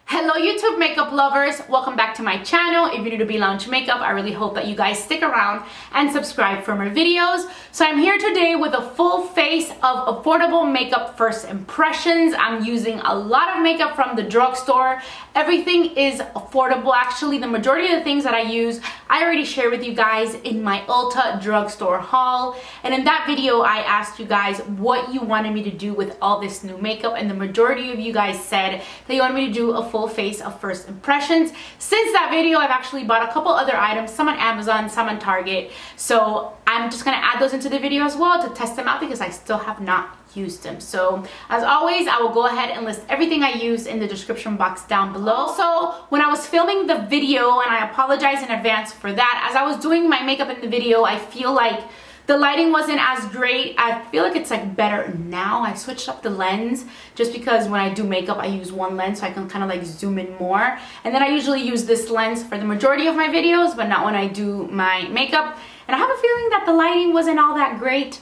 Hello YouTube makeup lovers, welcome back to my channel. If you're new to Be Lounge Makeup, I really hope that you guys stick around and subscribe for more videos. So I'm here today with a full face of affordable makeup first impressions. I'm using a lot of makeup from the drugstore. Everything is affordable. Actually, the majority of the things that I use, I already shared with you guys in my Ulta drugstore haul. And in that video, I asked you guys what you wanted me to do with all this new makeup. And the majority of you guys said that you wanted me to do a full face of first impressions. Since that video, I've actually bought a couple other items, some on Amazon, some on Target. So I'm just gonna add those into the video as well to test them out because I still have not used them. So as always, I will go ahead and list everything I used in the description box down below. So when I was filming the video, and I apologize in advance for that, as I was doing my makeup in the video, I feel like the lighting wasn't as great. I feel like it's like better now. I switched up the lens just because when I do makeup, I use one lens so I can kind of like zoom in more. And then I usually use this lens for the majority of my videos, but not when I do my makeup. And I have a feeling that the lighting wasn't all that great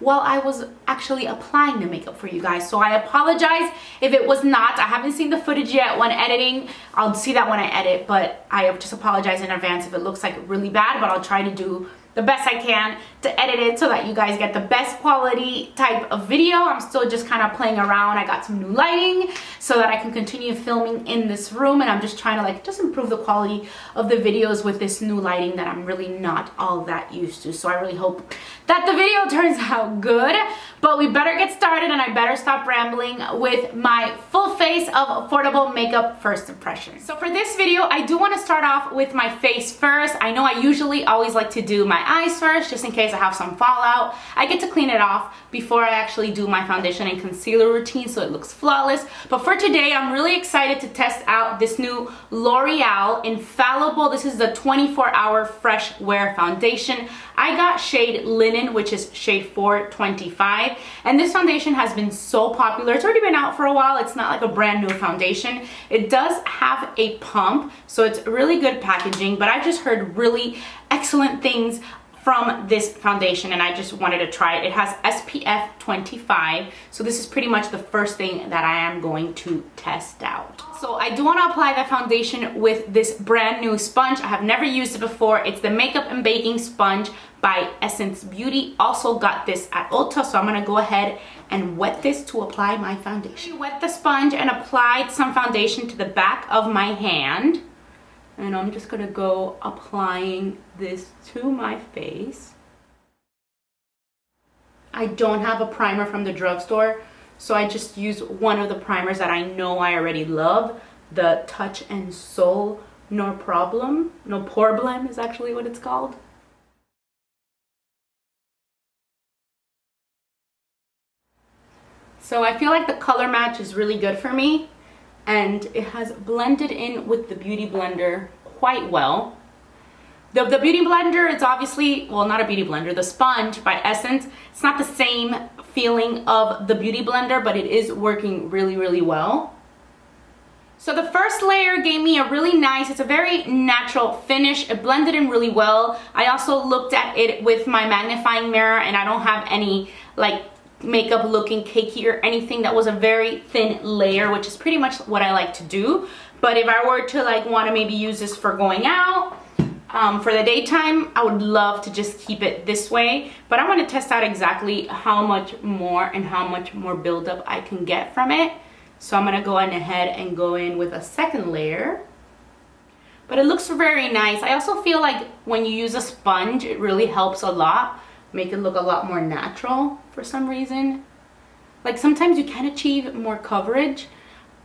while I was actually applying the makeup for you guys. So I apologize if it was not. I haven't seen the footage yet when editing. I'll see that when I edit, but I just apologize in advance if it looks like really bad, but I'll try to do the best I can to edit it so that you guys get the best quality type of video. I'm still just kind of playing around. I got some new lighting so that I can continue filming in this room, and I'm just trying to like just improve the quality of the videos with this new lighting that I'm really not all that used to. So I really hope that the video turns out good, but we better get started and I better stop rambling with my full face of affordable makeup first impressions. So for this video, I do want to start off with my face first. I know I usually always like to do my eyes first just in case I have some fallout. I get to clean it off before I actually do my foundation and concealer routine so it looks flawless. But for today, I'm really excited to test out this new L'Oreal Infallible. This is the 24-hour fresh wear foundation. I got shade Linen, which is shade 425, and this foundation has been so popular. It's already been out for a while. It's not like a brand new foundation. It does have a pump, so it's really good packaging, but I've just heard really excellent things from this foundation and I just wanted to try it. It has SPF 25, so this is pretty much the first thing that I am going to test out. So I do want to apply that foundation with this brand new sponge. I have never used it before. It's the Makeup and Baking Sponge by Essence Beauty. Also got this at Ulta, so I'm going to go ahead and wet this to apply my foundation. Wet the sponge and applied some foundation to the back of my hand. And I'm just gonna go applying this to my face. I don't have a primer from the drugstore, so I just use one of the primers that I know I already love, the Touch and Soul Pore-blem is actually what it's called. So I feel like the color match is really good for me, and it has blended in with the Beauty Blender quite well. The Beauty Blender, it's obviously, well, not a Beauty Blender, the sponge by Essence. It's not the same feeling of the Beauty Blender, but it is working really, really well. So the first layer gave me a really nice, it's a very natural finish. It blended in really well. I also looked at it with my magnifying mirror and I don't have any like makeup looking cakey or anything. That was a very thin layer, which is pretty much what I like to do. But if I were to like want to maybe use this for going out for the daytime, I would love to just keep it this way. But I'm going to test out exactly how much more buildup I can get from it. So I'm going to go on ahead and go in with a second layer. But it looks very nice. I also feel like when you use a sponge, it really helps a lot. Make it look a lot more natural for some reason. Like sometimes you can achieve more coverage,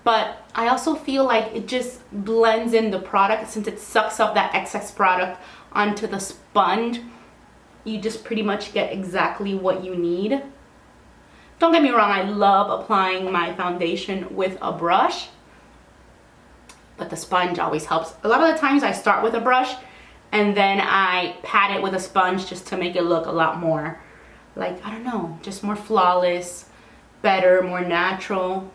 but I also feel like it just blends in the product since it sucks up that excess product onto the sponge. You just pretty much get exactly what you need. Don't get me wrong, I love applying my foundation with a brush, but the sponge always helps. A lot of the times I start with a brush and then I pat it with a sponge just to make it look a lot more like, I don't know, just more flawless, better, more natural.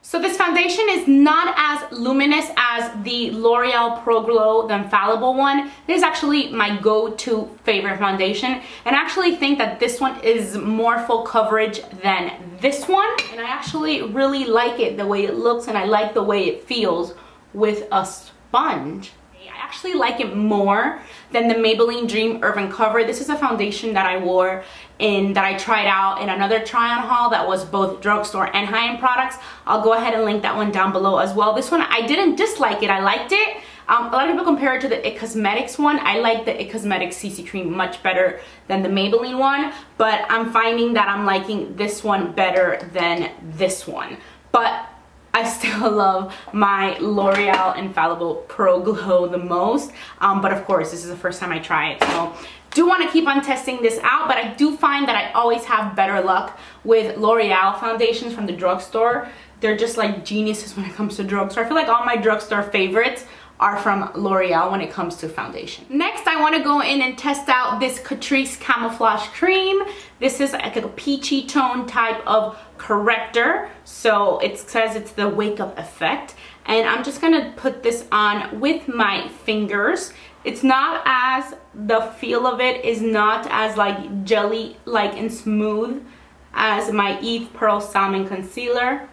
So this foundation is not as luminous as the L'Oreal Pro Glow, the Infallible one. This is actually my go-to favorite foundation, and I actually think that this one is more full coverage than this one, and I actually really like it, the way it looks, and I like the way it feels with a sponge. I actually like it more than the Maybelline Dream Urban Cover. This is a foundation that I wore that I tried out in another try-on haul that was both drugstore and high-end products. I'll go ahead and link that one down below as well. This one, I didn't dislike it, I liked it. A lot of people compare it to the It Cosmetics one. I like the It Cosmetics CC Cream much better than the Maybelline one, but I'm finding that I'm liking this one better than this one. But I still love my L'Oreal Infallible Pro Glow the most, but of course this is the first time I try it, so do want to keep on testing this out. But I do find that I always have better luck with L'Oreal foundations from the drugstore. They're just like geniuses when it comes to drugstore. I feel like all my drugstore favorites are from L'Oreal when it comes to foundation. Next, I want to go in and test out this Catrice Camouflage Cream. This is like a peachy tone type of corrector. So it says it's the Wake Up Effect. And I'm just going to put this on with my fingers. It's not as, the feel of it is not as like jelly-like and smooth as my Eve Pearl Salmon Concealer.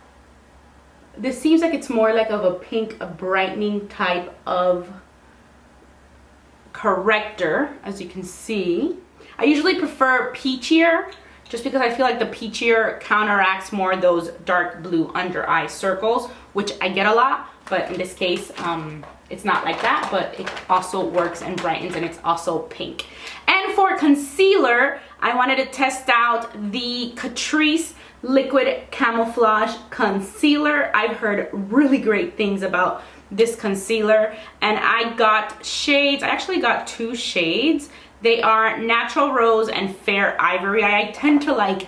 This seems like it's more like of a pink, a brightening type of corrector, as you can see. I usually prefer peachier, just because I feel like the peachier counteracts more those dark blue under eye circles, which I get a lot, but in this case, it's not like that, but it also works and brightens, and it's also pink. And for concealer, I wanted to test out the Catrice Liquid Camouflage Concealer. I've heard really great things about this concealer, and I got shades. I actually got two shades. They are Natural Rose and Fair Ivory. I tend to like,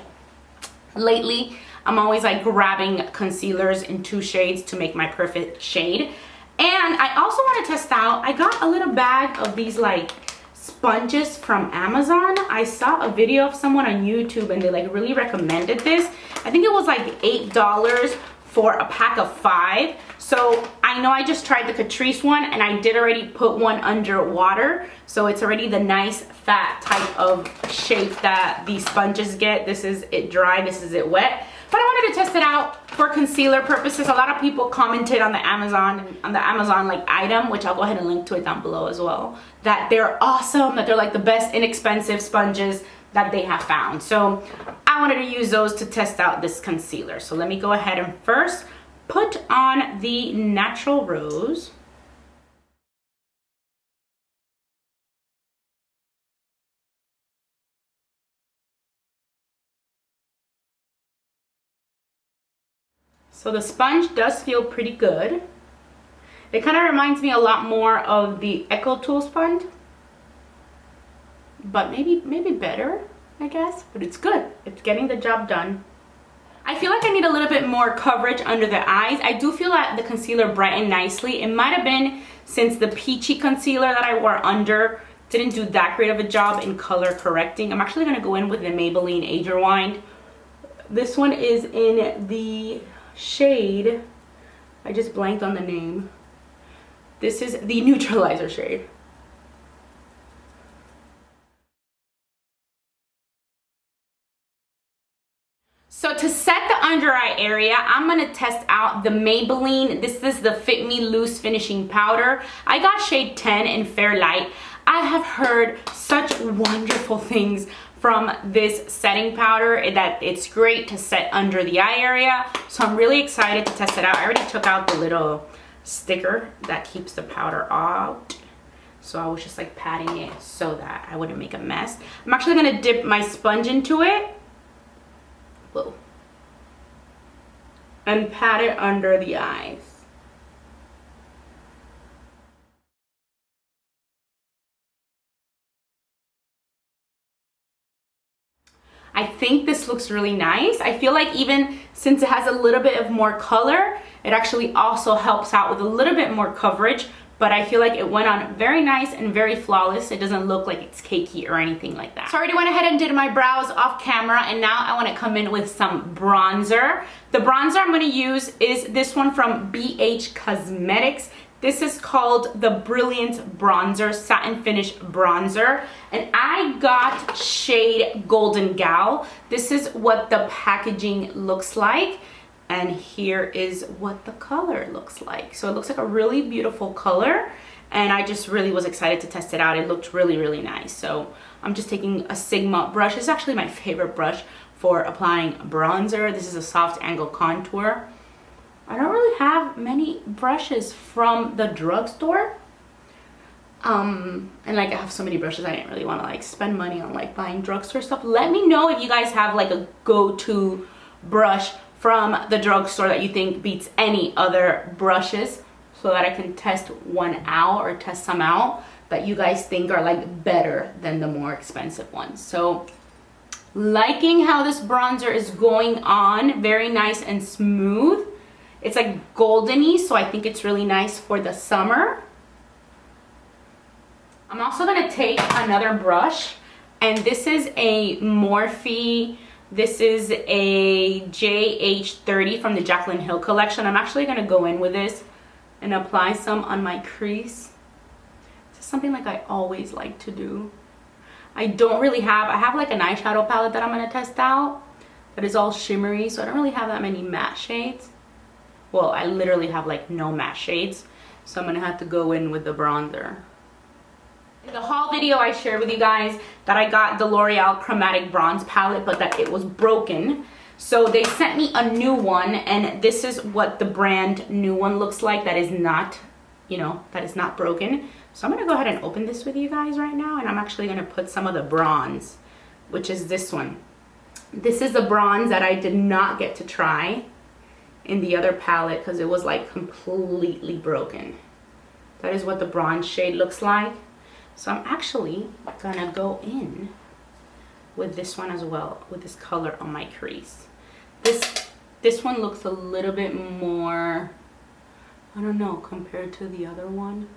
lately, I'm always like grabbing concealers in two shades to make my perfect shade. And I also want to test out, I got a little bag of these like sponges from Amazon. I saw a video of someone on YouTube and they like really recommended this. I think it was like $8 for a pack of 5. So I know I just tried the Catrice one and I did already put one under water. So it's already the nice fat type of shape that these sponges get. This is it dry, this is it wet. But I wanted to test it out for concealer purposes. A lot of people commented on the Amazon like item, which I'll go ahead and link to it down below as well, that they're awesome, that they're like the best inexpensive sponges that they have found. So I wanted to use those to test out this concealer. So let me go ahead and first put on the Natural Rose. So the sponge does feel pretty good. It kind of reminds me a lot more of the Echo Tool sponge, but maybe better, I guess. But it's good. It's getting the job done. I feel like I need a little bit more coverage under the eyes. I do feel that the concealer brightened nicely. It might have been since the peachy concealer that I wore under didn't do that great of a job in color correcting. I'm actually going to go in with the Maybelline Age Rewind. This one is in the shade, I just blanked on the name. This is the Neutralizer shade. So to set the under eye area, I'm going to test out the Maybelline. This is the Fit Me Loose Finishing Powder. I got shade 10 in Fair Light. I have heard such wonderful things from this setting powder, that it's great to set under the eye area. So I'm really excited to test it out. I already took out the little sticker that keeps the powder out. So I was just like patting it so that I wouldn't make a mess. I'm actually gonna dip my sponge into it. Whoa. And pat it under the eyes. I think this looks really nice. I feel like even since it has a little bit of more color, it actually also helps out with a little bit more coverage, but I feel like it went on very nice and very flawless. It doesn't look like it's cakey or anything like that. So I already went ahead and did my brows off camera, and now I want to come in with some bronzer. The bronzer I'm going to use is this one from BH Cosmetics. This is called the Brilliance Bronzer, Satin Finish Bronzer, and I got shade Golden Gal. This is what the packaging looks like. And here is what the color looks like. So it looks like a really beautiful color, and I just really was excited to test it out. It looked really, really nice. So I'm just taking a Sigma brush. It's actually my favorite brush for applying bronzer. This is a soft angle contour. I don't really have many brushes from the drugstore. And like I have so many brushes, I didn't really want to like spend money on like buying drugstore stuff. Let me know if you guys have like a go-to brush from the drugstore that you think beats any other brushes, so that I can test one out or test some out that you guys think are like better than the more expensive ones. So liking how this bronzer is going on, very nice and smooth. It's like goldeny, so I think it's really nice for the summer. I'm also gonna take another brush, and this is a Morphe. This is a JH30 from the Jaclyn Hill collection. I'm actually gonna go in with this and apply some on my crease. This is something like I always like to do. I have like an eyeshadow palette that I'm gonna test out that is all shimmery, so I don't really have that many matte shades. Well, I literally have like no matte shades, so I'm gonna have to go in with the bronzer. In the haul video, I shared with you guys that I got the L'Oreal Chromatic Bronze palette, but that it was broken. So they sent me a new one, and this is what the brand new one looks like. That is not, you know, that is not broken. So I'm gonna go ahead and open this with you guys right now, and I'm actually gonna put some of the bronze, which is this one. This is the bronze that I did not get to try in the other palette because it was like completely broken. That is what the bronze shade looks like. So I'm actually gonna go in with this one as well, with this color on my crease. This one looks a little bit more, I don't know, compared to the other one.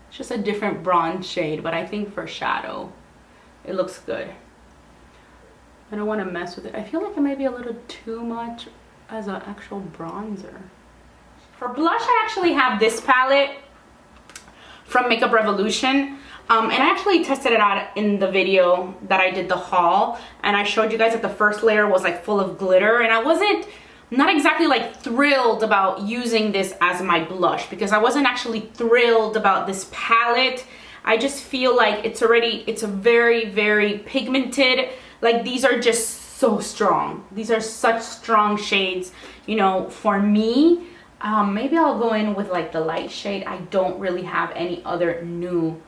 It's just a different bronze shade, but I think for shadow, it looks good. I don't want to mess with it. I feel like it may be a little too much as an actual bronzer. For blush, I actually have this palette from Makeup Revolution, and I actually tested it out in the video that I did the haul, and I showed you guys that the first layer was like full of glitter, and I'm not exactly like thrilled about using this as my blush because I wasn't actually thrilled about this palette. I just feel like it's a very, very pigmented, like these are just so strong. These are such strong shades, you know, for me. Maybe I'll go in with like the light shade. I don't really have any other new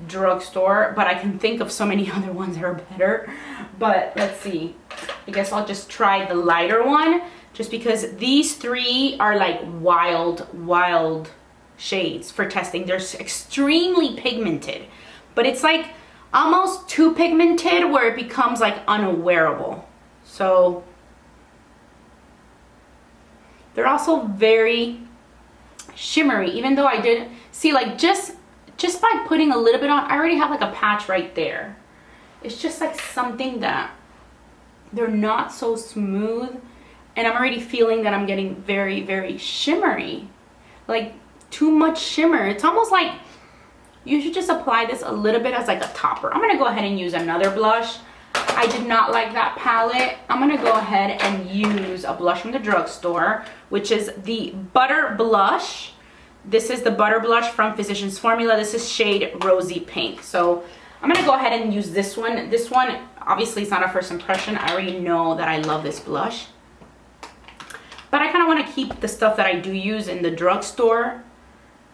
drugstore, but I can think of so many other ones that are better. But let's see. I guess I'll just try the lighter one just because these three are like wild shades for testing. They're extremely pigmented, but it's like almost too pigmented where it becomes like unwearable. So they're also very shimmery, even though I did see like just by putting a little bit on, I already have like a patch right there. It's just like something that they're not so smooth, and I'm already feeling that I'm getting very, very shimmery, like too much shimmer. It's almost like you should just apply this a little bit as like a topper. I'm gonna go ahead and use another blush. I did not like that palette. I'm gonna go ahead and use a blush from the drugstore, which is the Butter Blush. This is the Butter Blush from Physicians Formula. This is shade Rosy Pink. So I'm gonna go ahead and use this one. This one, obviously it's not a first impression. I already know that I love this blush. But I kind of want to keep the stuff that I do use in the drugstore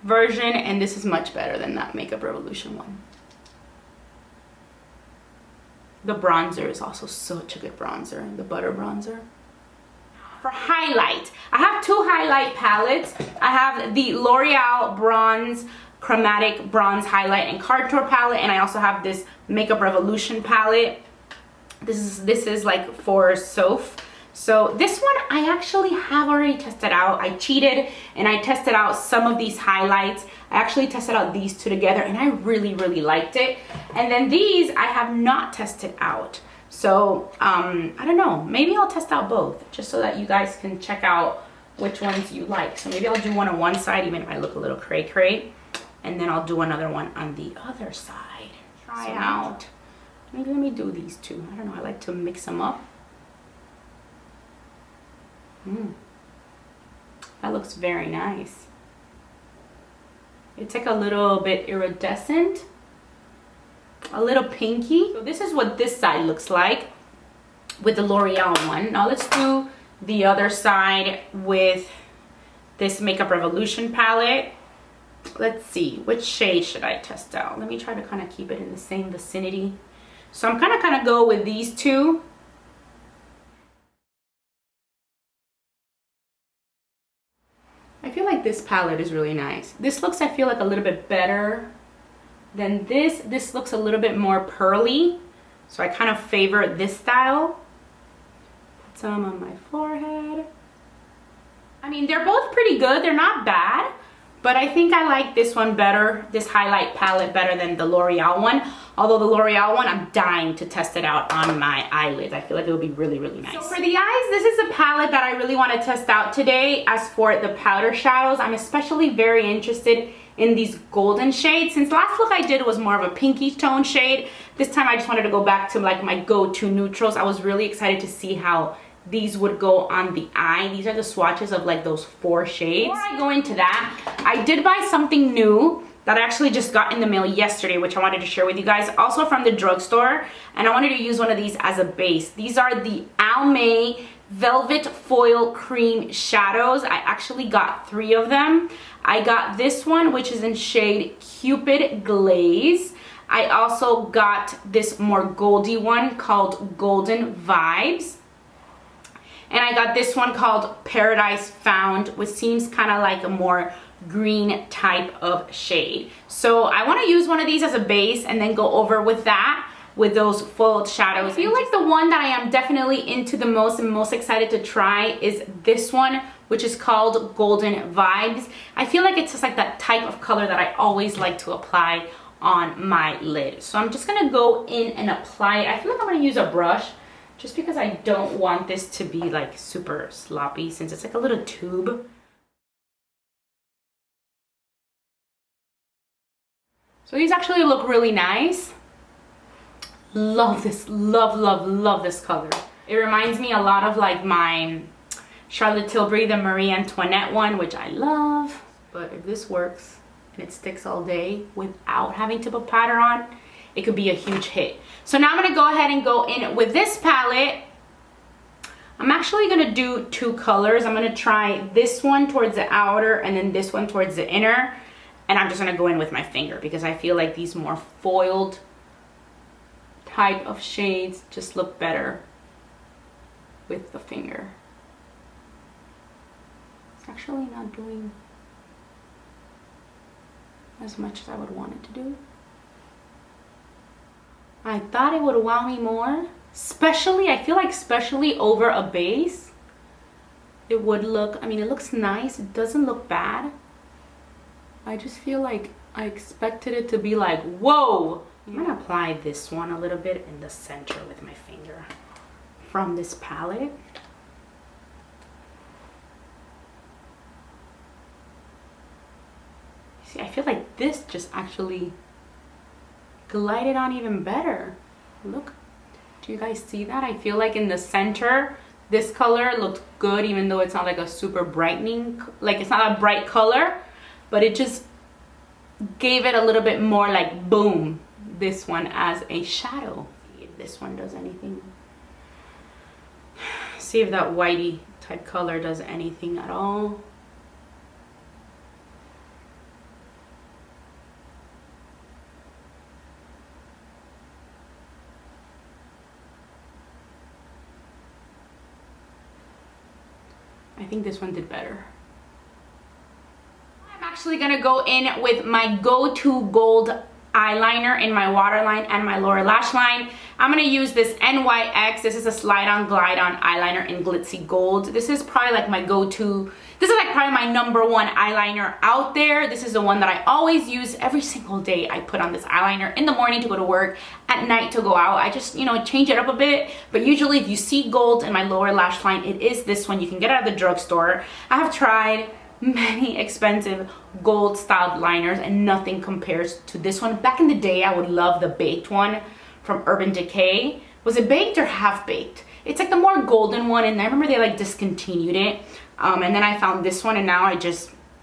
version, and this is much better than that Makeup Revolution one. The bronzer is also such a good bronzer, the Butter Bronzer. For highlight, I have two highlight palettes. I have the L'Oreal Bronze Chromatic Bronze Highlight and Contour palette, and I also have this Makeup Revolution palette. This is like for Soph. So this one I actually have already tested out. I cheated and I tested out some of these highlights. I actually tested out these two together and I really, really liked it. And then these I have not tested out. So I don't know, maybe I'll test out both just so that you guys can check out which ones you like. So maybe I'll do one on one side, even if I look a little cray cray, and then I'll do another one on the other side. Try out. Maybe let me do these two. I don't know, I like to mix them up. That looks very nice. It's like a little bit iridescent, a little pinky. So this is what this side looks like with the L'Oreal one. Now let's do the other side with this Makeup Revolution palette. Let's see, which shade should I test out? Let me try to kind of keep it in the same vicinity. So I'm kind of go with these two. I feel like this palette is really nice. This looks, I feel like, a little bit better than this. This looks a little bit more pearly. So I kind of favor this style. Put some on my forehead. I mean, they're both pretty good. They're not bad. But I think I like this one better, this highlight palette better than the L'Oreal one. Although the L'Oreal one, I'm dying to test it out on my eyelids. I feel like it would be really, really nice. So for the eyes, this is a palette that I really want to test out today. As for the powder shadows, I'm especially very interested in these golden shades. Since last look I did was more of a pinky tone shade, this time I just wanted to go back to like my go-to neutrals. I was really excited to see how these would go on the eye. These are the swatches of like those 4 shades. Before I go into that, I did buy something new that I actually just got in the mail yesterday, which I wanted to share with you guys, also from the drugstore, and I wanted to use one of these as a base. These are the Almay Velvet Foil Cream Shadows. I actually got 3 of them. I got this one, which is in shade Cupid Glaze. I also got this more goldy one called Golden Vibes. And I got this one called Paradise Found, which seems kind of like a more green type of shade. So I want to use one of these as a base and then go over with that, with those foiled shadows. I feel like the one that I am definitely into the most and most excited to try is this one, which is called Golden Vibes. I feel like it's just like that type of color that I always like to apply on my lid. So I'm just going to go in and apply it. I feel like I'm going to use a brush, just because I don't want this to be like super sloppy since it's like a little tube. So these actually look really nice. Love this, love this color. It reminds me a lot of like my Charlotte Tilbury, the Marie Antoinette one, which I love. But if this works and it sticks all day without having to put powder on, it could be a huge hit. So now I'm going to go ahead and go in with this palette. I'm actually going to do 2 colors. I'm going to try this one towards the outer and then this one towards the inner. And I'm just going to go in with my finger because I feel like these more foiled type of shades just look better with the finger. It's actually not doing as much as I would want it to do. I thought it would wow me more. Especially, I feel like especially over a base, it would look, I mean, it looks nice. It doesn't look bad. I just feel like I expected it to be like, whoa. I'm gonna apply this one a little bit in the center with my finger from this palette. See, I feel like this just actually glided on even better. Look, do you guys see that? I feel like in the center this color looked good, even though it's not like a super brightening, like it's not a bright color, but it just gave it a little bit more like boom, this one as a shadow. See if this one does anything. See if that whitey type color does anything at all. I think this one did better. I'm actually gonna go in with my go-to gold eyeliner in my waterline and my lower lash line. I'm gonna use this NYX. This is a slide on glide on eyeliner in glitzy gold. This is probably like my go-to. This is like probably my #1 eyeliner out there. This is the one that I always use every single day. I put on this eyeliner in the morning to go to work, at night to go out. I just, you know, change it up a bit. But usually if you see gold in my lower lash line, it is this one. You can get it at the drugstore. I have tried many expensive gold styled liners and nothing compares to this one. Back in the day, I would love the baked one from Urban Decay. Was it baked or half baked? It's like the more golden one, and I remember they like discontinued it. And then I found this one, and now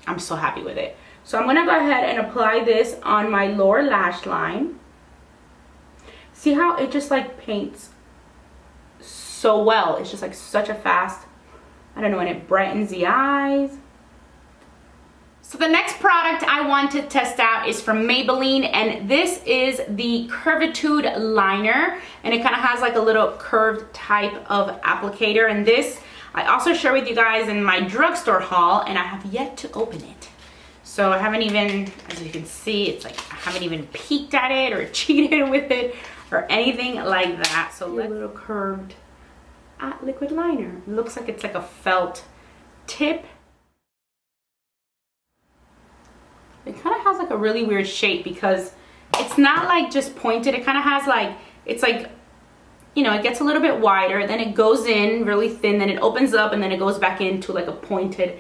I'm so happy with it. So I'm gonna go ahead and apply this on my lower lash line. See how it just like paints so well. It's just like such a fast, I don't know, and it brightens the eyes. So the next product I want to test out is from Maybelline, and this is the Curvitude liner, and it kind of has like a little curved type of applicator. And this I also share with you guys in my drugstore haul, and I have yet to open it. So I haven't even, as you can see, it's like I haven't even peeked at it or cheated with it or anything like that. So a little curved liquid liner. It looks like it's like a felt tip. It kind of has like a really weird shape because it's not like just pointed. It kind of has like, it's like, you know, it gets a little bit wider, then it goes in really thin, then it opens up, and then it goes back into like a pointed,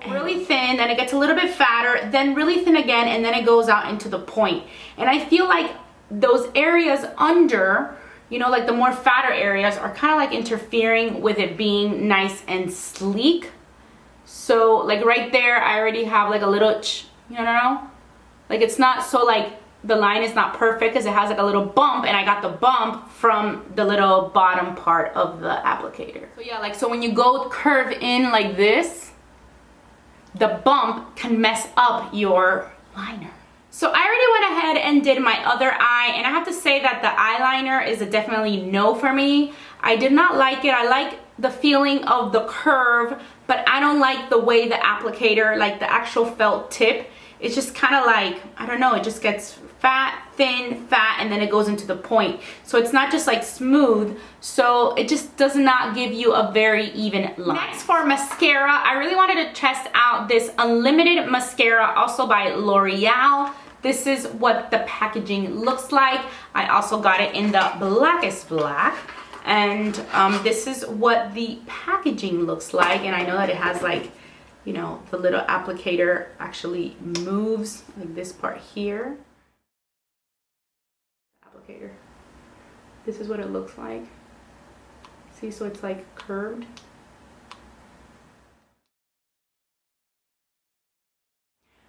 really thin, then it gets a little bit fatter, then really thin again, and then it goes out into the point. And I feel like those areas under, you know, like the more fatter areas are kind of like interfering with it being nice and sleek. So like right there, I already have like a little, you know, like it's not so like the line is not perfect because it has like a little bump, and I got the bump from the little bottom part of the applicator. So yeah, like so when you go curve in like this, the bump can mess up your liner. So I already went ahead and did my other eye, and I have to say that the eyeliner is a definitely no for me. I did not like it. I like the feeling of the curve, but I don't like the way the applicator, like the actual felt tip, it's just kind of like, I don't know, it just gets fat, thin, fat, and then it goes into the point. So it's not just like smooth, so it just does not give you a very even line. Next for mascara, I really wanted to test out this Unlimited mascara, also by L'Oreal. This is what the packaging looks like. I also got it in the blackest black. And this is what the packaging looks like. And I know that it has like, you know, the little applicator actually moves, like this part here. Applicator. This is what it looks like. See, so it's like curved.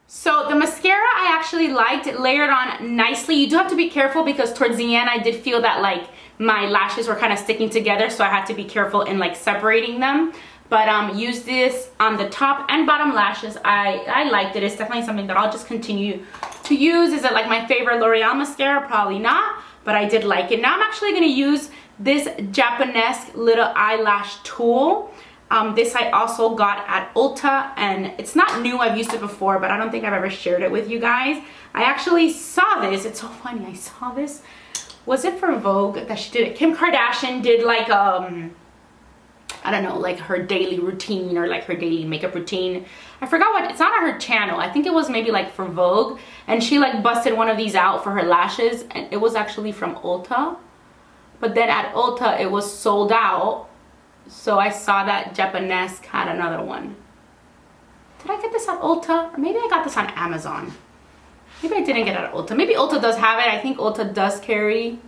So the mascara I actually liked. It layered on nicely. You do have to be careful because towards the end I did feel that like my lashes were kind of sticking together, so I had to be careful in like separating them. But use this on the top and bottom lashes. I liked it. It's definitely something that I'll just continue to use. Is it like my favorite L'Oreal mascara? Probably not, but I did like it. Now I'm actually going to use this Japanese little eyelash tool. This I also got at Ulta, and it's not new. I've used it before, but I don't think I've ever shared it with you guys. I actually saw this. It's so funny. I saw this. Was it for Vogue that she did it? Kim Kardashian did like I don't know, like her daily routine or like her daily makeup routine. I forgot what, it's not on her channel. I think it was maybe like for Vogue, and she like busted one of these out for her lashes, and it was actually from Ulta. But then at Ulta it was sold out. So I saw that Japanese had another one. Did I get this at Ulta? Or maybe I got this on Amazon. Maybe I didn't get it at Ulta. Maybe Ulta does have it. I think Ulta does carry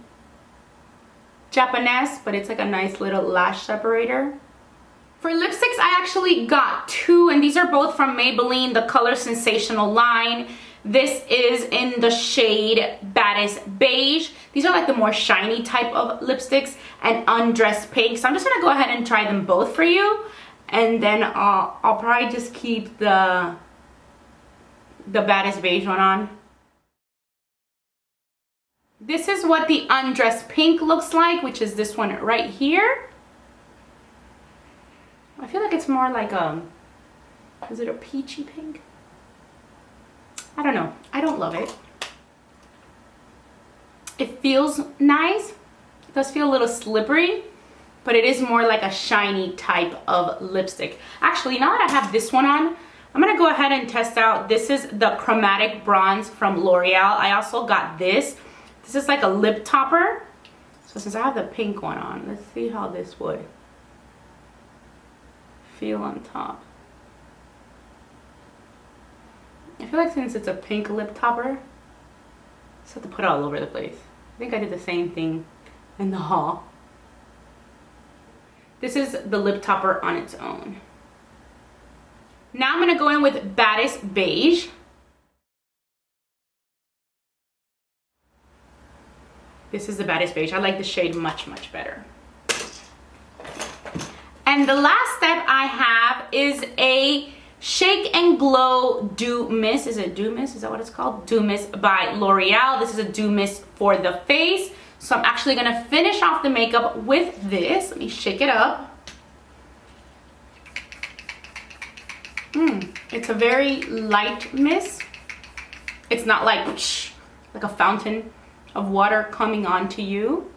Japanese, but it's like a nice little lash separator. For lipsticks, I actually got two, and these are both from Maybelline, the Color Sensational line. This is in the shade Baddest Beige. These are like the more shiny type of lipsticks, and Undressed Pink. So I'm just gonna go ahead and try them both for you, and then I'll probably just keep the Baddest Beige one on. This is what the Undressed Pink looks like, which is this one right here. I feel like it's more like is it a peachy pink? I don't know. I don't love it. it feels nice. It does feel a little slippery, but it is more like a shiny type of lipstick. Actually, now that I have this one on, I'm gonna go ahead and test out. This is the Chromatic Bronze from L'Oreal. I also got this. This is like a lip topper. So since I have the pink one on, let's see how this would feel on top. I feel like since it's a pink lip topper, I just have to put it all over the place. I think I did the same thing in the haul. This is the lip topper on its own. Now I'm gonna go in with Baddest Beige. This is the Baddest Beige. I like the shade much, much better. And the last step I have is a Shake and Glow Dew Mist. Is it Dew Mist? Is that what it's called? Dew Mist by L'Oreal. This is a dew mist for the face. So I'm actually gonna finish off the makeup with this. Let me shake it up. It's a very light mist. It's not like a fountain of water coming onto you.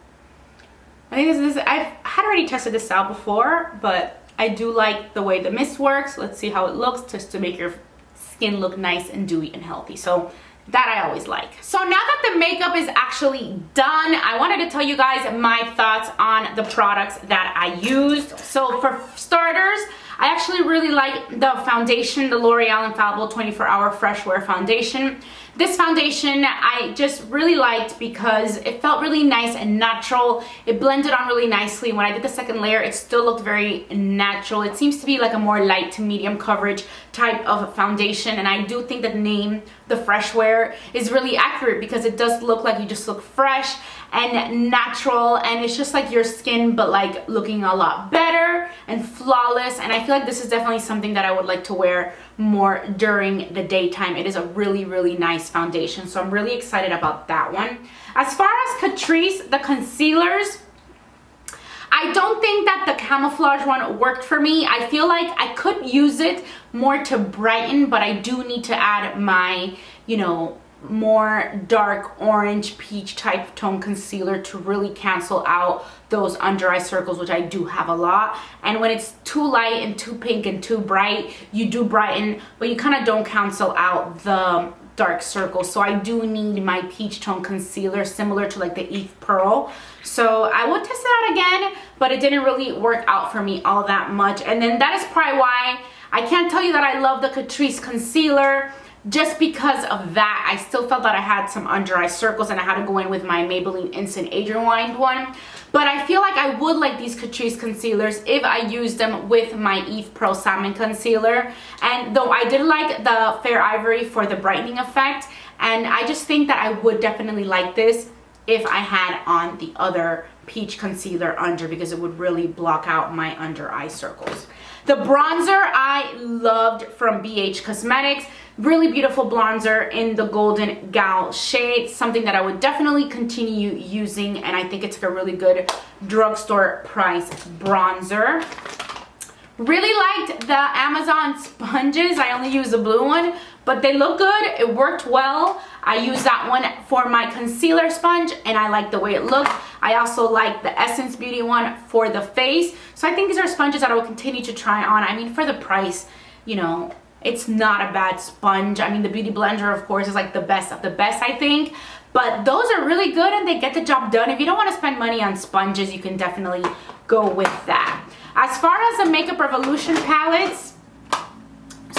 I think this is, I've had already tested this out before, but I do like the way the mist works. Let's see how it looks, just to make your skin look nice and dewy and healthy. So that I always like. So now that the makeup is actually done, I wanted to tell you guys my thoughts on the products that I used. So for starters, I actually really like the foundation, the L'Oreal Infallible 24-Hour Fresh Wear Foundation. This foundation I just really liked because it felt really nice and natural. It blended on really nicely. When I did the second layer, it still looked very natural. It seems to be like a more light to medium coverage type of foundation, and I do think the name, the Fresh Wear, is really accurate because it does look like you just look fresh and natural, and it's just like your skin but like looking a lot better and flawless. And I feel like this is definitely something that I would like to wear more during the daytime. It is a really, really nice foundation, so I'm really excited about that one. As far as Catrice, the concealers, I don't think that the Camouflage one worked for me. I feel like I could use it more to brighten, but I do need to add my, you know, more dark orange peach type tone concealer to really cancel out those under eye circles, which I do have a lot. And when it's too light and too pink and too bright, you do brighten, but you kind of don't cancel out the dark circles. So I do need my peach tone concealer, similar to like the Eve Pearl. So I will test it out again, but it didn't really work out for me all that much. And then that is probably why I can't tell you that I love the Catrice concealer. Just because of that, I still felt that I had some under eye circles, and I had to go in with my Maybelline Instant Age Rewind one. But I feel like I would like these Catrice concealers if I used them with my Eve Pro Salmon concealer. And though I did like the Fair Ivory for the brightening effect, and I just think that I would definitely like this if I had on the other peach concealer under, because it would really block out my under eye circles. The bronzer I loved from BH Cosmetics. Really beautiful bronzer in the Golden Gal shade. Something that I would definitely continue using, and I think it's like a really good drugstore price bronzer. Really liked the Amazon sponges. I only use the blue one, but they look good. It worked well. I used that one for my concealer sponge, and I like the way it looked. I also like the Essence Beauty one for the face. So I think these are sponges that I will continue to try on. I mean, for the price, you know, it's not a bad sponge. I mean, the Beauty Blender, of course, is like the best of the best, I think. But those are really good, and they get the job done. If you don't want to spend money on sponges, you can definitely go with that. As far as the Makeup Revolution palettes,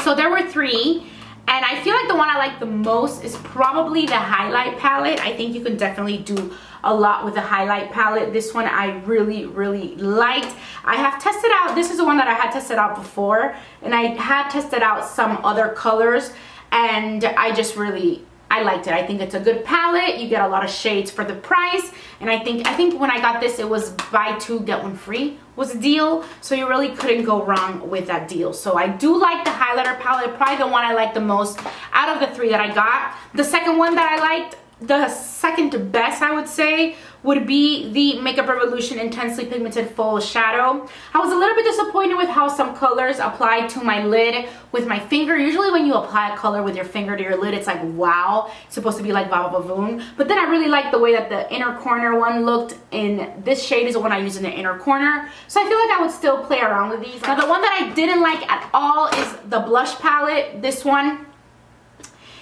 so there were 3. And I feel like the one I like the most is probably the highlight palette. I think you can definitely do a lot with the highlight palette. This one I really, really liked. I have tested out, this is the one that I had tested out before, and I had tested out some other colors, and I just really, I liked it. I think it's a good palette. You get a lot of shades for the price, and I think when I got this, it was buy 2 get 1 free was a deal, so you really couldn't go wrong with that deal. So I do like the highlighter palette, probably the one I like the most out of the 3 that I got. The second one that I liked, the second best I would say, would be the Makeup Revolution Intensely Pigmented Full Shadow. I was a little bit disappointed with how some colors applied to my lid with my finger. Usually when you apply a color with your finger to your lid, it's like, wow, it's supposed to be like Baba Bavoon. But then I really like the way that the inner corner one looked, in this shade is the one I use in the inner corner. So I feel like I would still play around with these. Now the one that I didn't like at all is the blush palette, this one.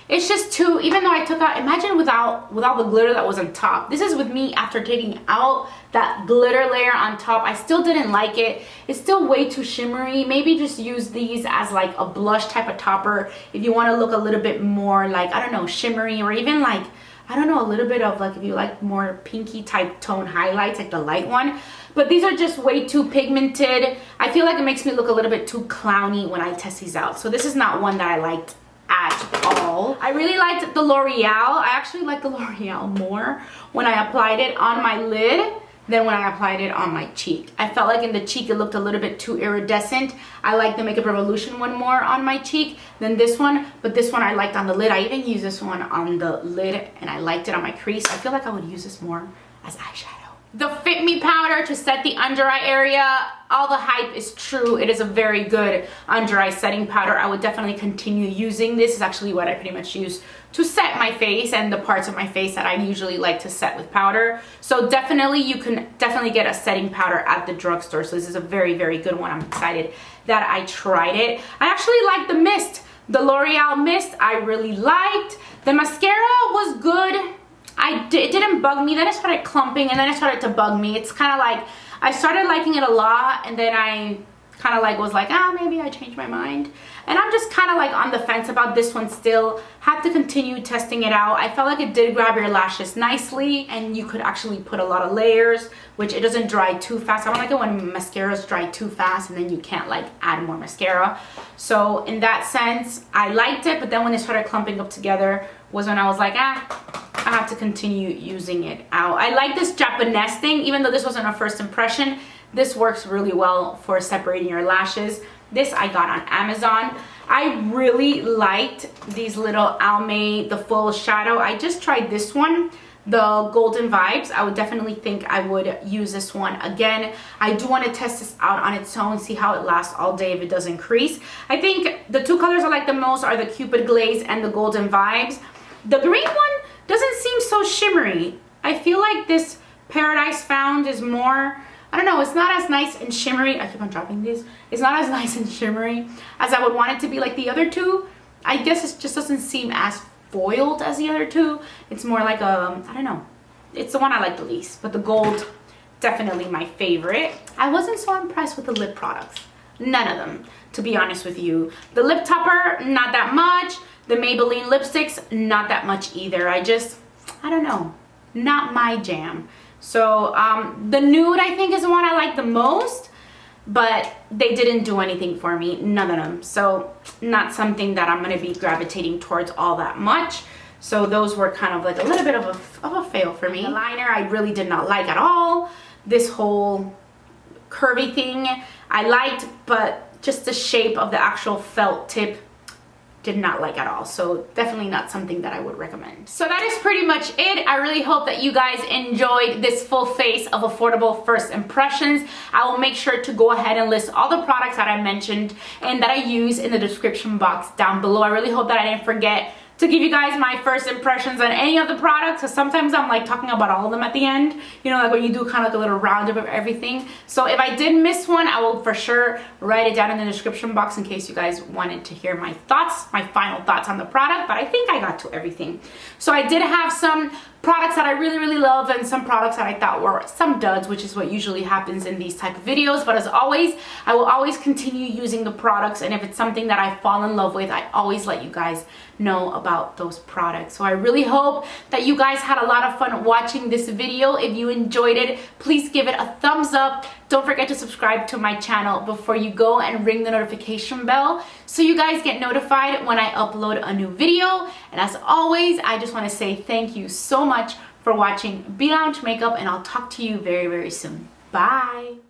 It's just too, even though I took out, imagine without the glitter that was on top. This is with me after taking out that glitter layer on top. I still didn't like it. It's still way too shimmery. Maybe just use these as like a blush type of topper if you want to look a little bit more like, I don't know, shimmery, or even like, I don't know, a little bit of like, if you like more pinky type tone highlights, like the light one. But these are just way too pigmented. I feel like it makes me look a little bit too clowny when I test these out. So this is not one that I liked at all. I really liked the L'Oreal. I actually like the L'Oreal more when I applied it on my lid than when I applied it on my cheek. I felt like in the cheek it looked a little bit too iridescent. I like the Makeup Revolution one more on my cheek than this one, but this one I liked on the lid. I even used this one on the lid and I liked it on my crease. I feel like I would use this more as eyeshadow. The Fit Me powder to set the under eye area, all the hype is true. It is a very good under eye setting powder. I would definitely continue using this. It's actually what I pretty much use to set my face and the parts of my face that I usually like to set with powder. So definitely, you can definitely get a setting powder at the drugstore. So this is a very, very good one. I'm excited that I tried it. I actually like the mist. The L'Oreal mist I really liked. The mascara was good. It didn't bug me, then it started clumping, and then it started to bug me. It's kind of like, I started liking it a lot, and then I kind of like was like, maybe I changed my mind. And I'm just kind of like on the fence about this one still. Have to continue testing it out. I felt like it did grab your lashes nicely, and you could actually put a lot of layers, which it doesn't dry too fast. I don't like it when mascaras dry too fast and then you can't like add more mascara. So in that sense, I liked it, but then when it started clumping up together was when I was like, I have to continue using it out. I like this Japanese thing, even though this wasn't a first impression. This works really well for separating your lashes. This I got on Amazon. I really liked these little Almay, the full shadow. I just tried this one, the Golden Vibes. I would definitely think I would use this one again. I do want to test this out on its own, see how it lasts all day if it doesn't crease. I think the two colors I like the most are the Cupid Glaze and the Golden Vibes. The green one doesn't seem so shimmery. I feel like this Paradise Found is more, I don't know, it's not as nice and shimmery. I keep on dropping these. It's not as nice and shimmery as I would want it to be like the other two. I guess it just doesn't seem as foiled as the other two. It's more like a, I don't know. It's the one I like the least, but the gold, definitely my favorite. I wasn't so impressed with the lip products. None of them, to be honest with you. The lip topper, not that much. The Maybelline lipsticks, not that much either. I don't know, not my jam. So the nude I think is the one I like the most, but they didn't do anything for me, none of them. So not something that I'm gonna be gravitating towards all that much. So those were kind of like a little bit of a fail for me. The liner I really did not like at all. This whole curvy thing I liked, but just the shape of the actual felt tip did not like at all. So definitely not something that I would recommend. So that is pretty much it. I really hope that you guys enjoyed this full face of affordable first impressions. I will make sure to go ahead and list all the products that I mentioned and that I use in the description box down below. I really hope that I didn't forget to give you guys my first impressions on any of the products, because sometimes I'm like talking about all of them at the end, you know, like when you do kind of like a little roundup of everything. So if I did miss one, I will for sure write it down in the description box in case you guys wanted to hear my thoughts, my final thoughts on the product, but I think I got to everything. So I did have some products that I really love and some products that I thought were some duds, which is what usually happens in these type of videos. But as always, I will always continue using the products, and if it's something that I fall in love with, I always let you guys know about those products. So I really hope that you guys had a lot of fun watching this video. If you enjoyed it, please give it a thumbs up. Don't forget to subscribe to my channel before you go, and ring the notification bell so you guys get notified when I upload a new video. And as always, I just want to say thank you so much for watching Be Lounge Makeup, and I'll talk to you very soon. Bye.